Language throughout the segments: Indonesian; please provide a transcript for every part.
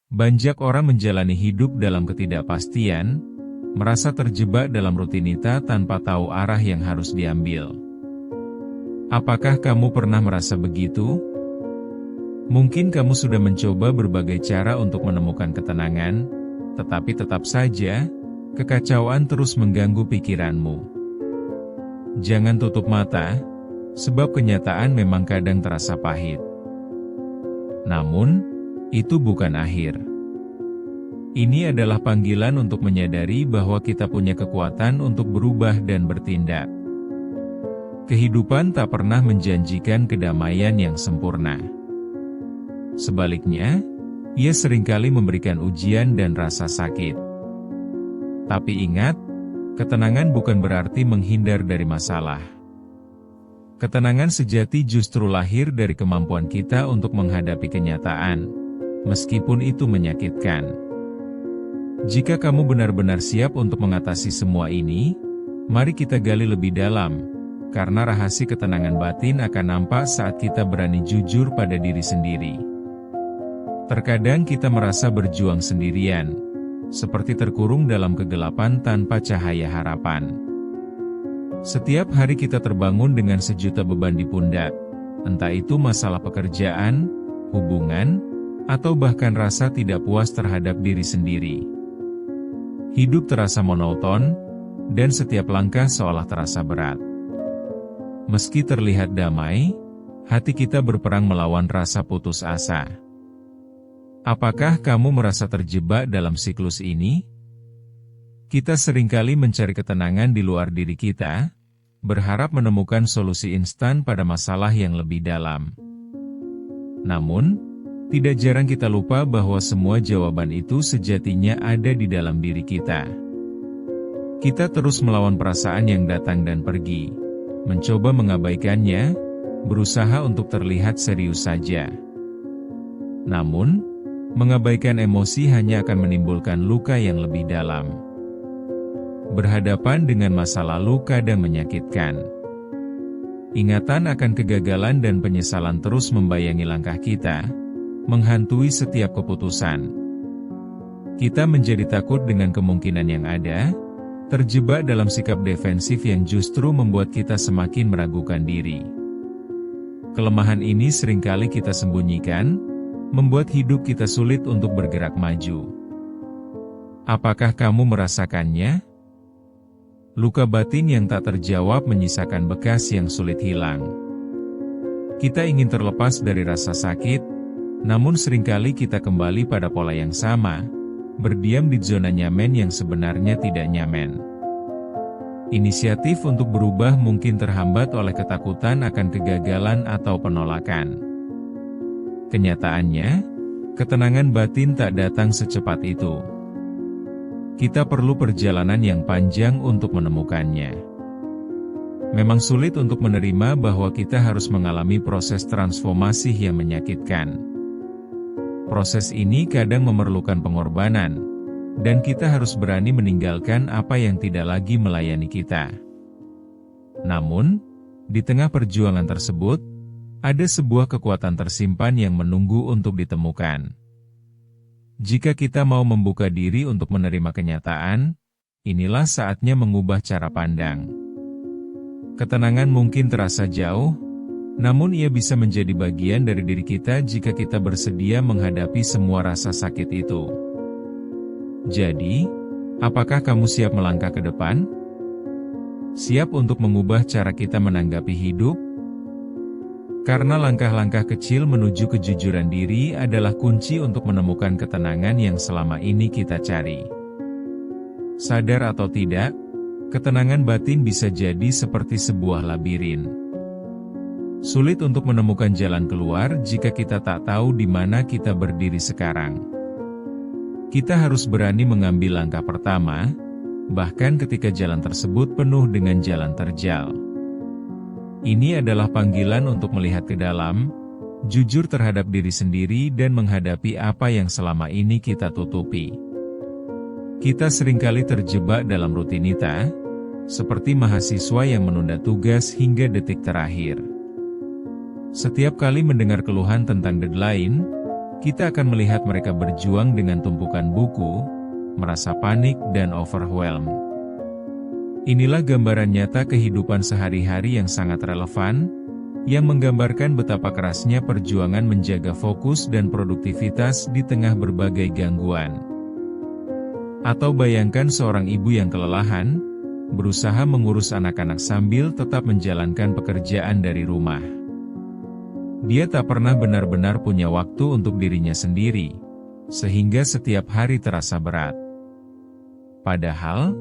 Banyak orang menjalani hidup dalam ketidakpastian, merasa terjebak dalam rutinitas tanpa tahu arah yang harus diambil. Apakah kamu pernah merasa begitu? Mungkin kamu sudah mencoba berbagai cara untuk menemukan ketenangan, tetapi tetap saja, kekacauan terus mengganggu pikiranmu. Jangan tutup mata, sebab kenyataan memang kadang terasa pahit. Namun, itu bukan akhir. Ini adalah panggilan untuk menyadari bahwa kita punya kekuatan untuk berubah dan bertindak. Kehidupan tak pernah menjanjikan kedamaian yang sempurna. Sebaliknya, ia seringkali memberikan ujian dan rasa sakit. Tapi ingat, ketenangan bukan berarti menghindar dari masalah. Ketenangan sejati justru lahir dari kemampuan kita untuk menghadapi kenyataan, meskipun itu menyakitkan. Jika kamu benar-benar siap untuk mengatasi semua ini, mari kita gali lebih dalam, karena rahasia ketenangan batin akan nampak saat kita berani jujur pada diri sendiri. Terkadang kita merasa berjuang sendirian, seperti terkurung dalam kegelapan tanpa cahaya harapan. Setiap hari kita terbangun dengan sejuta beban di pundak, entah itu masalah pekerjaan, hubungan, atau bahkan rasa tidak puas terhadap diri sendiri. Hidup terasa monoton, dan setiap langkah seolah terasa berat. Meski terlihat damai, hati kita berperang melawan rasa putus asa. Apakah kamu merasa terjebak dalam siklus ini? Kita seringkali mencari ketenangan di luar diri kita, berharap menemukan solusi instan pada masalah yang lebih dalam. Namun, tidak jarang kita lupa bahwa semua jawaban itu sejatinya ada di dalam diri kita. Kita terus melawan perasaan yang datang dan pergi, mencoba mengabaikannya, berusaha untuk terlihat serius saja. Namun, mengabaikan emosi hanya akan menimbulkan luka yang lebih dalam. Berhadapan dengan masa lalu kadang menyakitkan. Ingatan akan kegagalan dan penyesalan terus membayangi langkah kita, menghantui setiap keputusan. Kita menjadi takut dengan kemungkinan yang ada, terjebak dalam sikap defensif yang justru membuat kita semakin meragukan diri. Kelemahan ini seringkali kita sembunyikan, membuat hidup kita sulit untuk bergerak maju. Apakah kamu merasakannya? Luka batin yang tak terjawab menyisakan bekas yang sulit hilang. Kita ingin terlepas dari rasa sakit, namun seringkali kita kembali pada pola yang sama, berdiam di zona nyaman yang sebenarnya tidak nyaman. Inisiatif untuk berubah mungkin terhambat oleh ketakutan akan kegagalan atau penolakan. Kenyataannya, ketenangan batin tak datang secepat itu. Kita perlu perjalanan yang panjang untuk menemukannya. Memang sulit untuk menerima bahwa kita harus mengalami proses transformasi yang menyakitkan. Proses ini kadang memerlukan pengorbanan, dan kita harus berani meninggalkan apa yang tidak lagi melayani kita. Namun, di tengah perjuangan tersebut, ada sebuah kekuatan tersimpan yang menunggu untuk ditemukan. Jika kita mau membuka diri untuk menerima kenyataan, inilah saatnya mengubah cara pandang. Ketenangan mungkin terasa jauh, namun ia bisa menjadi bagian dari diri kita jika kita bersedia menghadapi semua rasa sakit itu. Jadi, apakah kamu siap melangkah ke depan? Siap untuk mengubah cara kita menanggapi hidup? Karena langkah-langkah kecil menuju kejujuran diri adalah kunci untuk menemukan ketenangan yang selama ini kita cari. Sadar atau tidak, ketenangan batin bisa jadi seperti sebuah labirin. Sulit untuk menemukan jalan keluar jika kita tak tahu di mana kita berdiri sekarang. Kita harus berani mengambil langkah pertama, bahkan ketika jalan tersebut penuh dengan jalan terjal. Ini adalah panggilan untuk melihat ke dalam, jujur terhadap diri sendiri dan menghadapi apa yang selama ini kita tutupi. Kita seringkali terjebak dalam rutinitas, seperti mahasiswa yang menunda tugas hingga detik terakhir. Setiap kali mendengar keluhan tentang deadline, kita akan melihat mereka berjuang dengan tumpukan buku, merasa panik dan overwhelmed. Inilah gambaran nyata kehidupan sehari-hari yang sangat relevan, yang menggambarkan betapa kerasnya perjuangan menjaga fokus dan produktivitas di tengah berbagai gangguan. Atau bayangkan seorang ibu yang kelelahan, berusaha mengurus anak-anak sambil tetap menjalankan pekerjaan dari rumah. Dia tak pernah benar-benar punya waktu untuk dirinya sendiri, sehingga setiap hari terasa berat. Padahal,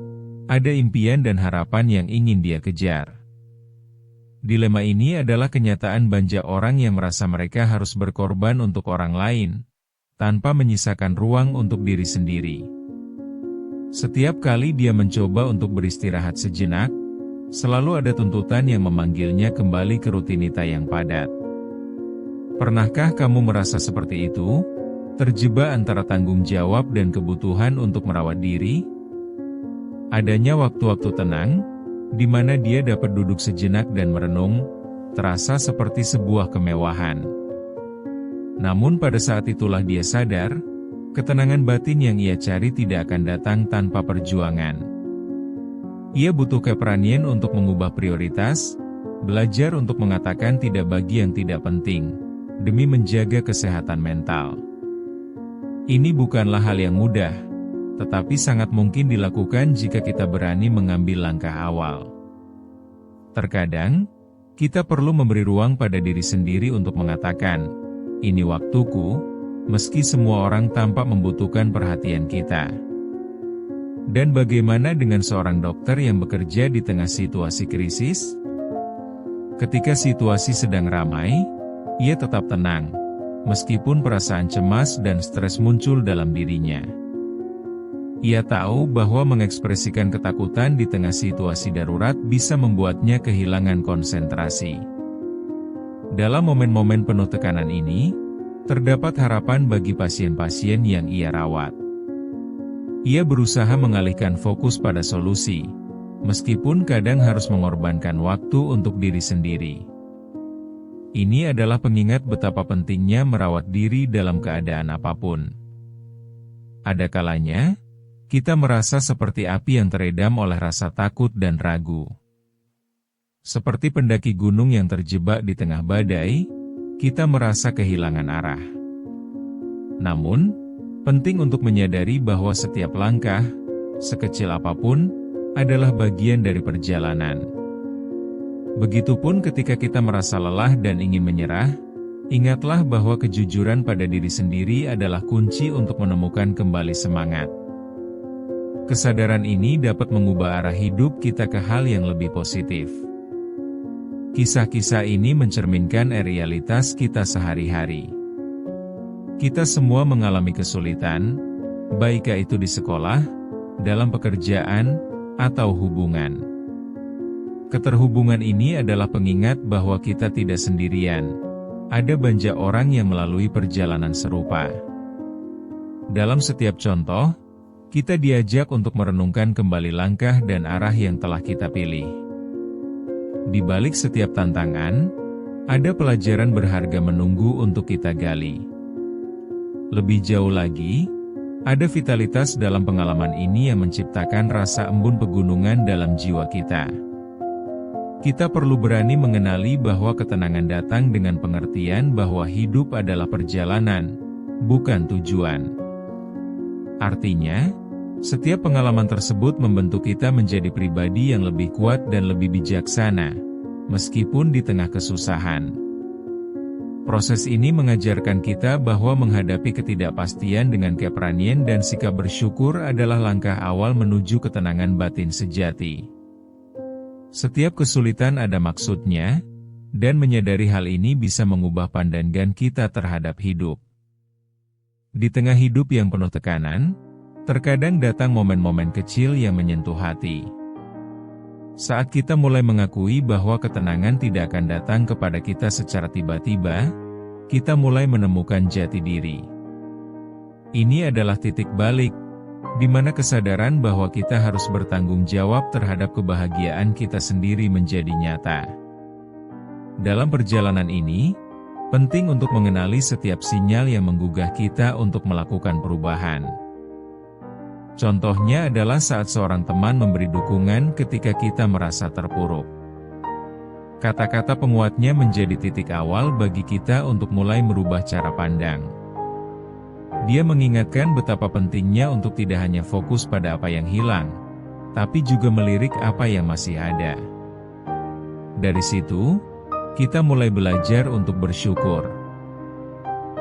ada impian dan harapan yang ingin dia kejar. Dilema ini adalah kenyataan banyak orang yang merasa mereka harus berkorban untuk orang lain, tanpa menyisakan ruang untuk diri sendiri. Setiap kali dia mencoba untuk beristirahat sejenak, selalu ada tuntutan yang memanggilnya kembali ke rutinitas yang padat. Pernahkah kamu merasa seperti itu? Terjebak antara tanggung jawab dan kebutuhan untuk merawat diri? Adanya waktu-waktu tenang, di mana dia dapat duduk sejenak dan merenung, terasa seperti sebuah kemewahan. Namun pada saat itulah dia sadar, ketenangan batin yang ia cari tidak akan datang tanpa perjuangan. Ia butuh keberanian untuk mengubah prioritas, belajar untuk mengatakan tidak bagi yang tidak penting, demi menjaga kesehatan mental. Ini bukanlah hal yang mudah, tetapi sangat mungkin dilakukan jika kita berani mengambil langkah awal. Terkadang, kita perlu memberi ruang pada diri sendiri untuk mengatakan, "Ini waktuku," meski semua orang tampak membutuhkan perhatian kita. Dan bagaimana dengan seorang dokter yang bekerja di tengah situasi krisis? Ketika situasi sedang ramai, ia tetap tenang, meskipun perasaan cemas dan stres muncul dalam dirinya. Ia tahu bahwa mengekspresikan ketakutan di tengah situasi darurat bisa membuatnya kehilangan konsentrasi. Dalam momen-momen penuh tekanan ini, terdapat harapan bagi pasien-pasien yang ia rawat. Ia berusaha mengalihkan fokus pada solusi, meskipun kadang harus mengorbankan waktu untuk diri sendiri. Ini adalah pengingat betapa pentingnya merawat diri dalam keadaan apapun. Ada kalanya, kita merasa seperti api yang teredam oleh rasa takut dan ragu. Seperti pendaki gunung yang terjebak di tengah badai, kita merasa kehilangan arah. Namun, penting untuk menyadari bahwa setiap langkah, sekecil apapun, adalah bagian dari perjalanan. Begitupun ketika kita merasa lelah dan ingin menyerah, ingatlah bahwa kejujuran pada diri sendiri adalah kunci untuk menemukan kembali semangat. Kesadaran ini dapat mengubah arah hidup kita ke hal yang lebih positif. Kisah-kisah ini mencerminkan realitas kita sehari-hari. Kita semua mengalami kesulitan, baik itu di sekolah, dalam pekerjaan, atau hubungan. Keterhubungan ini adalah pengingat bahwa kita tidak sendirian. Ada banyak orang yang melalui perjalanan serupa. Dalam setiap contoh, kita diajak untuk merenungkan kembali langkah dan arah yang telah kita pilih. Di balik setiap tantangan, ada pelajaran berharga menunggu untuk kita gali. Lebih jauh lagi, ada vitalitas dalam pengalaman ini yang menciptakan rasa embun pegunungan dalam jiwa kita. Kita perlu berani mengenali bahwa ketenangan datang dengan pengertian bahwa hidup adalah perjalanan, bukan tujuan. Artinya, setiap pengalaman tersebut membentuk kita menjadi pribadi yang lebih kuat dan lebih bijaksana, meskipun di tengah kesusahan. Proses ini mengajarkan kita bahwa menghadapi ketidakpastian dengan keberanian dan sikap bersyukur adalah langkah awal menuju ketenangan batin sejati. Setiap kesulitan ada maksudnya, dan menyadari hal ini bisa mengubah pandangan kita terhadap hidup. Di tengah hidup yang penuh tekanan, terkadang datang momen-momen kecil yang menyentuh hati. Saat kita mulai mengakui bahwa ketenangan tidak akan datang kepada kita secara tiba-tiba, kita mulai menemukan jati diri. Ini adalah titik balik, di mana kesadaran bahwa kita harus bertanggung jawab terhadap kebahagiaan kita sendiri menjadi nyata. Dalam perjalanan ini, Penting untuk mengenali setiap sinyal yang menggugah kita untuk melakukan perubahan. Contohnya adalah saat seorang teman memberi dukungan ketika kita merasa terpuruk. Kata-kata penguatnya menjadi titik awal bagi kita untuk mulai merubah cara pandang. Dia mengingatkan betapa pentingnya untuk tidak hanya fokus pada apa yang hilang, tapi juga melirik apa yang masih ada. Dari situ, kita mulai belajar untuk bersyukur.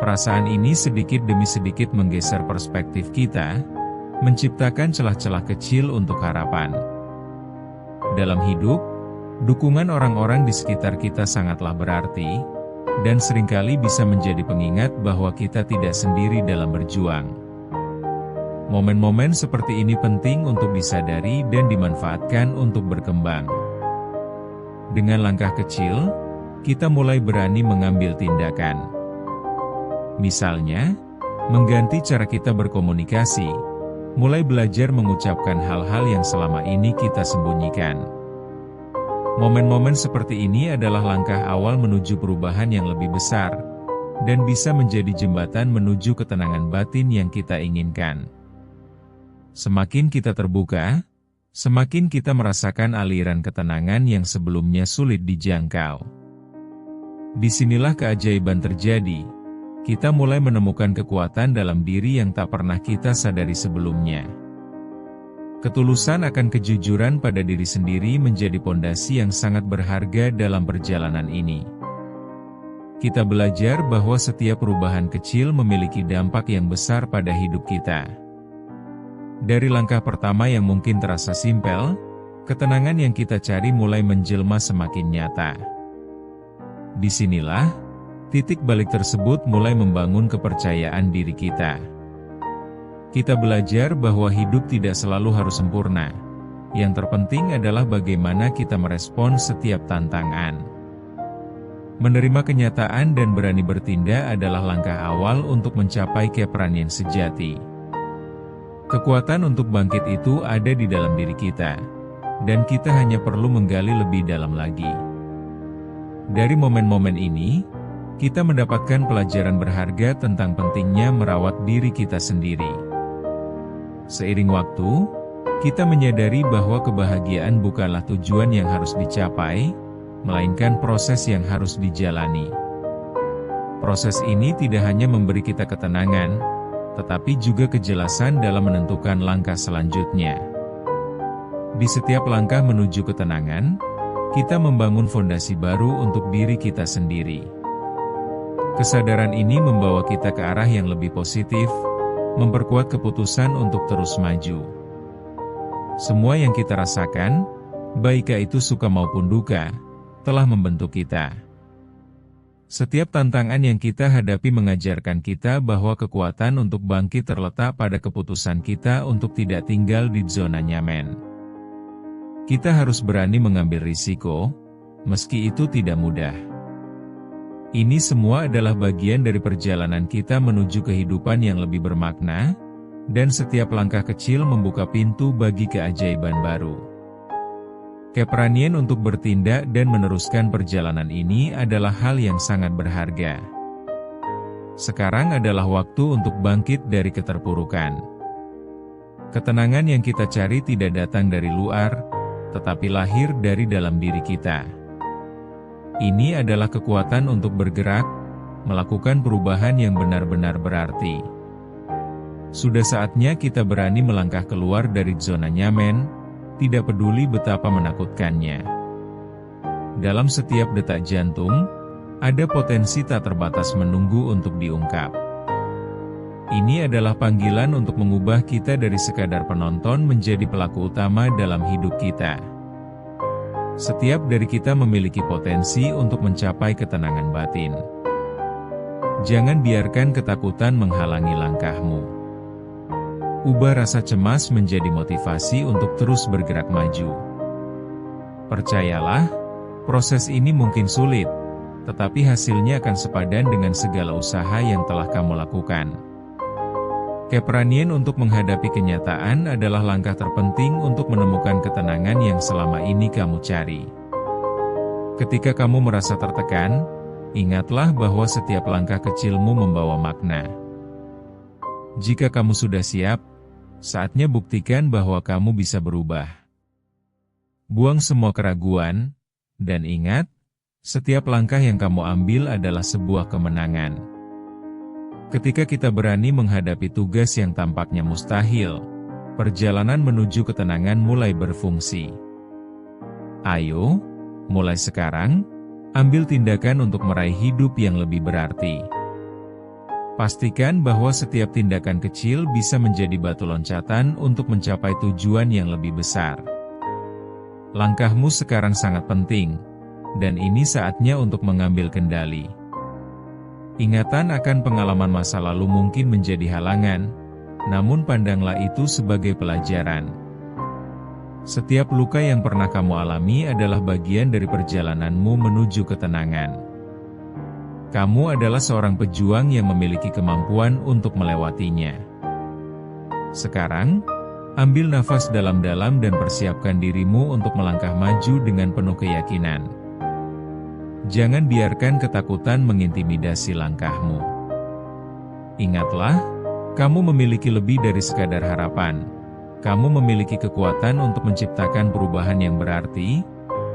Perasaan ini sedikit demi sedikit menggeser perspektif kita, menciptakan celah-celah kecil untuk harapan. Dalam hidup, dukungan orang-orang di sekitar kita sangatlah berarti, dan seringkali bisa menjadi pengingat bahwa kita tidak sendiri dalam berjuang. Momen-momen seperti ini penting untuk disadari dan dimanfaatkan untuk berkembang. Dengan langkah kecil, kita mulai berani mengambil tindakan. Misalnya, mengganti cara kita berkomunikasi, mulai belajar mengucapkan hal-hal yang selama ini kita sembunyikan. Momen-momen seperti ini adalah langkah awal menuju perubahan yang lebih besar, dan bisa menjadi jembatan menuju ketenangan batin yang kita inginkan. Semakin kita terbuka, semakin kita merasakan aliran ketenangan yang sebelumnya sulit dijangkau. Disinilah keajaiban terjadi. Kita mulai menemukan kekuatan dalam diri yang tak pernah kita sadari sebelumnya. Ketulusan akan kejujuran pada diri sendiri menjadi pondasi yang sangat berharga dalam perjalanan ini. Kita belajar bahwa setiap perubahan kecil memiliki dampak yang besar pada hidup kita. Dari langkah pertama yang mungkin terasa simpel, ketenangan yang kita cari mulai menjelma semakin nyata. Disinilah, titik balik tersebut mulai membangun kepercayaan diri kita. Kita belajar bahwa hidup tidak selalu harus sempurna. Yang terpenting adalah bagaimana kita merespon setiap tantangan. Menerima kenyataan dan berani bertindak adalah langkah awal untuk mencapai keberanian sejati. Kekuatan untuk bangkit itu ada di dalam diri kita, dan kita hanya perlu menggali lebih dalam lagi. Dari momen-momen ini, kita mendapatkan pelajaran berharga tentang pentingnya merawat diri kita sendiri. Seiring waktu, kita menyadari bahwa kebahagiaan bukanlah tujuan yang harus dicapai, melainkan proses yang harus dijalani. Proses ini tidak hanya memberi kita ketenangan, tetapi juga kejelasan dalam menentukan langkah selanjutnya. Di setiap langkah menuju ketenangan, kita membangun fondasi baru untuk diri kita sendiri. Kesadaran ini membawa kita ke arah yang lebih positif, memperkuat keputusan untuk terus maju. Semua yang kita rasakan, baik itu suka maupun duka, telah membentuk kita. Setiap tantangan yang kita hadapi mengajarkan kita bahwa kekuatan untuk bangkit terletak pada keputusan kita untuk tidak tinggal di zona nyaman. Kita harus berani mengambil risiko, meski itu tidak mudah. Ini semua adalah bagian dari perjalanan kita menuju kehidupan yang lebih bermakna, dan setiap langkah kecil membuka pintu bagi keajaiban baru. Keberanian untuk bertindak dan meneruskan perjalanan ini adalah hal yang sangat berharga. Sekarang adalah waktu untuk bangkit dari keterpurukan. Ketenangan yang kita cari tidak datang dari luar, tetapi lahir dari dalam diri kita. Ini adalah kekuatan untuk bergerak, melakukan perubahan yang benar-benar berarti. Sudah saatnya kita berani melangkah keluar dari zona nyaman, tidak peduli betapa menakutkannya. Dalam setiap detak jantung, ada potensi tak terbatas menunggu untuk diungkap. Ini adalah panggilan untuk mengubah kita dari sekadar penonton menjadi pelaku utama dalam hidup kita. Setiap dari kita memiliki potensi untuk mencapai ketenangan batin. Jangan biarkan ketakutan menghalangi langkahmu. Ubah rasa cemas menjadi motivasi untuk terus bergerak maju. Percayalah, proses ini mungkin sulit, tetapi hasilnya akan sepadan dengan segala usaha yang telah kamu lakukan. Keberanian untuk menghadapi kenyataan adalah langkah terpenting untuk menemukan ketenangan yang selama ini kamu cari. Ketika kamu merasa tertekan, Ingatlah bahwa setiap langkah kecilmu membawa makna. Jika kamu sudah siap, saatnya buktikan bahwa kamu bisa berubah. Buang semua keraguan, dan ingat, setiap langkah yang kamu ambil adalah sebuah kemenangan. Ketika kita berani menghadapi tugas yang tampaknya mustahil, perjalanan menuju ketenangan mulai berfungsi. Ayo, mulai sekarang, ambil tindakan untuk meraih hidup yang lebih berarti. Pastikan bahwa setiap tindakan kecil bisa menjadi batu loncatan untuk mencapai tujuan yang lebih besar. Langkahmu sekarang sangat penting, dan ini saatnya untuk mengambil kendali. Ingatan akan pengalaman masa lalu mungkin menjadi halangan, namun pandanglah itu sebagai pelajaran. Setiap luka yang pernah kamu alami adalah bagian dari perjalananmu menuju ketenangan. Kamu adalah seorang pejuang yang memiliki kemampuan untuk melewatinya. Sekarang, ambil nafas dalam-dalam dan persiapkan dirimu untuk melangkah maju dengan penuh keyakinan. Jangan biarkan ketakutan mengintimidasi langkahmu. Ingatlah, kamu memiliki lebih dari sekadar harapan. Kamu memiliki kekuatan untuk menciptakan perubahan yang berarti,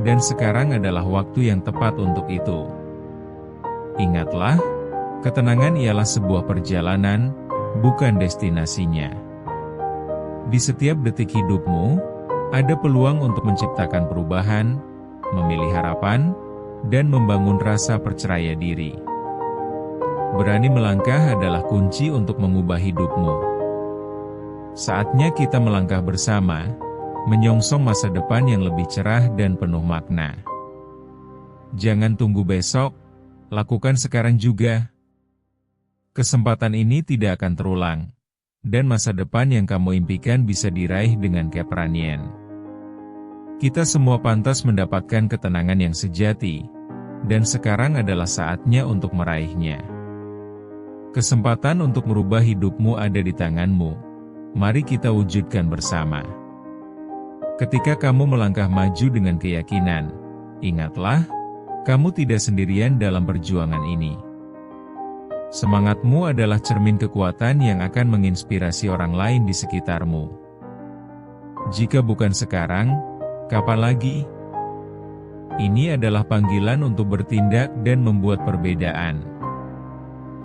dan sekarang adalah waktu yang tepat untuk itu. Ingatlah, ketenangan ialah sebuah perjalanan, bukan destinasinya. Di setiap detik hidupmu, ada peluang untuk menciptakan perubahan, memilih harapan, dan membangun rasa percaya diri. Berani melangkah adalah kunci untuk mengubah hidupmu. Saatnya kita melangkah bersama, menyongsong masa depan yang lebih cerah dan penuh makna. Jangan tunggu besok, lakukan sekarang juga. Kesempatan ini tidak akan terulang, dan masa depan yang kamu impikan bisa diraih dengan keberanian. Kita semua pantas mendapatkan ketenangan yang sejati, dan sekarang adalah saatnya untuk meraihnya. Kesempatan untuk merubah hidupmu ada di tanganmu. Mari kita wujudkan bersama. Ketika kamu melangkah maju dengan keyakinan, ingatlah, kamu tidak sendirian dalam perjuangan ini. Semangatmu adalah cermin kekuatan yang akan menginspirasi orang lain di sekitarmu. Jika bukan sekarang, kapan lagi? Ini adalah panggilan untuk bertindak dan membuat perbedaan.